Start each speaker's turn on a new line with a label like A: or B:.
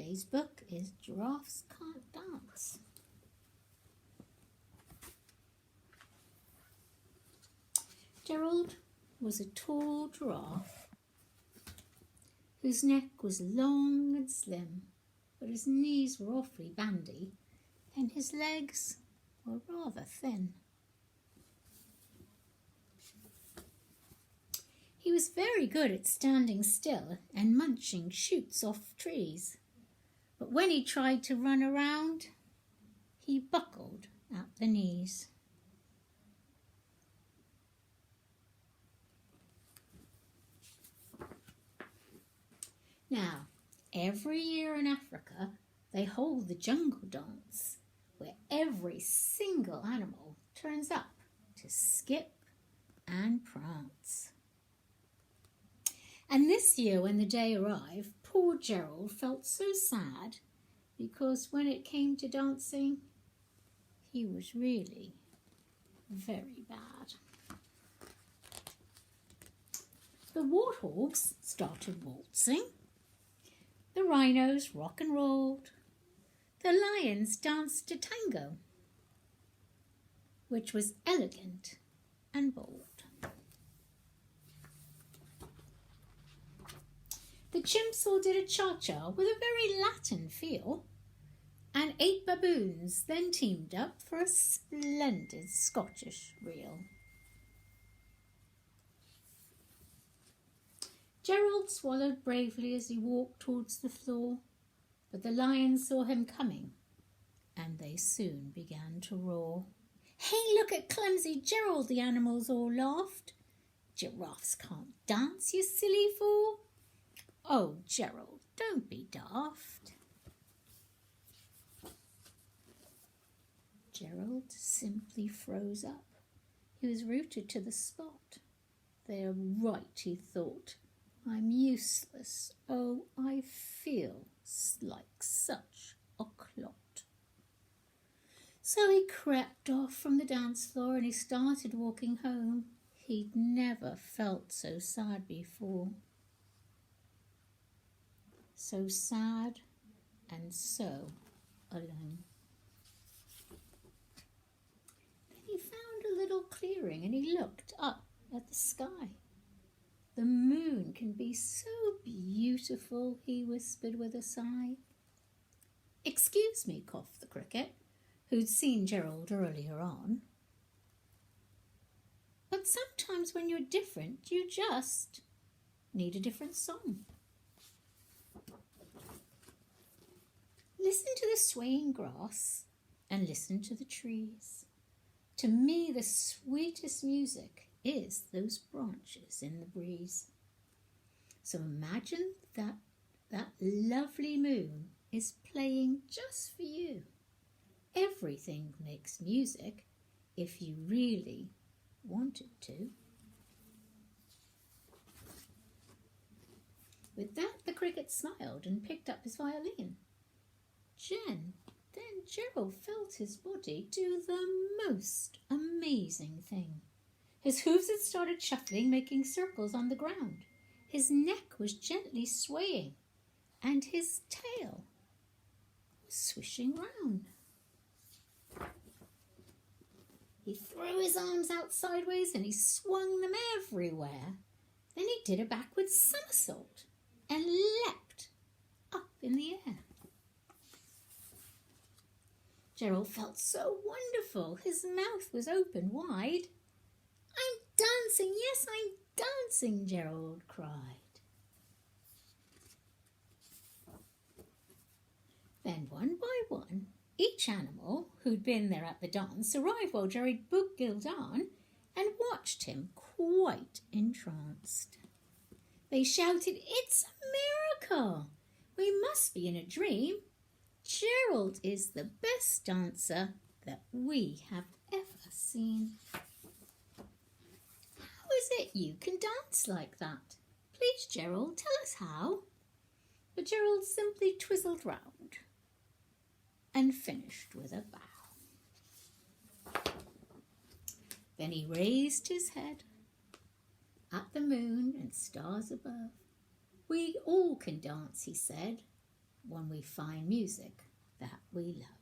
A: Today's book is Giraffes Can't Dance. Gerald was a tall giraffe whose neck was long and slim, but his knees were awfully bandy and his legs were rather thin. He was very good at standing still and munching shoots off trees, but when he tried to run around, he buckled at the knees. Now, every year in Africa, they hold the jungle dance, where every single animal turns up to skip and prance. And this year, when the day arrived, poor Gerald felt so sad because when it came to dancing, he was really very bad. The warthogs started waltzing, the rhinos rock and rolled, the lions danced a tango, which was elegant and bold. The chimps all did a cha-cha with a very Latin feel, and 8 baboons then teamed up for a splendid Scottish reel. Gerald swallowed bravely as he walked towards the floor, but the lions saw him coming, and they soon began to roar. "Hey, look at clumsy Gerald," the animals all laughed. "Giraffes can't dance, you silly fool." "Oh, Gerald, don't be daft." Gerald simply froze up. He was rooted to the spot. "They're right," he thought. "I'm useless. Oh, I feel like such a clot." So he crept off from the dance floor and he started walking home. He'd never felt so sad before. So sad and so alone. Then he found a little clearing and he looked up at the sky. "The moon can be so beautiful," he whispered with a sigh. "Excuse me," coughed the cricket, who'd seen Gerald earlier on. "But sometimes when you're different, you just need a different song." Listen to the swaying grass and listen to the trees. To me, the sweetest music is those branches in the breeze. So imagine that lovely moon is playing just for you. Everything makes music if you really want it to. With that, the cricket smiled and picked up his violin. Then Gerald felt his body do the most amazing thing. His hooves had started shuffling, making circles on the ground. His neck was gently swaying, and his tail was swishing round. He threw his arms out sideways and he swung them everywhere. Then he did a backward somersault and leapt up in the air. Gerald felt so wonderful. His mouth was open wide. "I'm dancing, yes, I'm dancing," Gerald cried. Then one by one, each animal who'd been there at the dance arrived while Gerald boogied on and watched him quite entranced. They shouted, "It's a miracle! We must be in a dream. Gerald is the best dancer that we have ever seen. How is it you can dance like that? Please, Gerald, tell us how." But Gerald simply twizzled round and finished with a bow. Then he raised his head at the moon and stars above. "We all can dance," he said, when we find music that we love.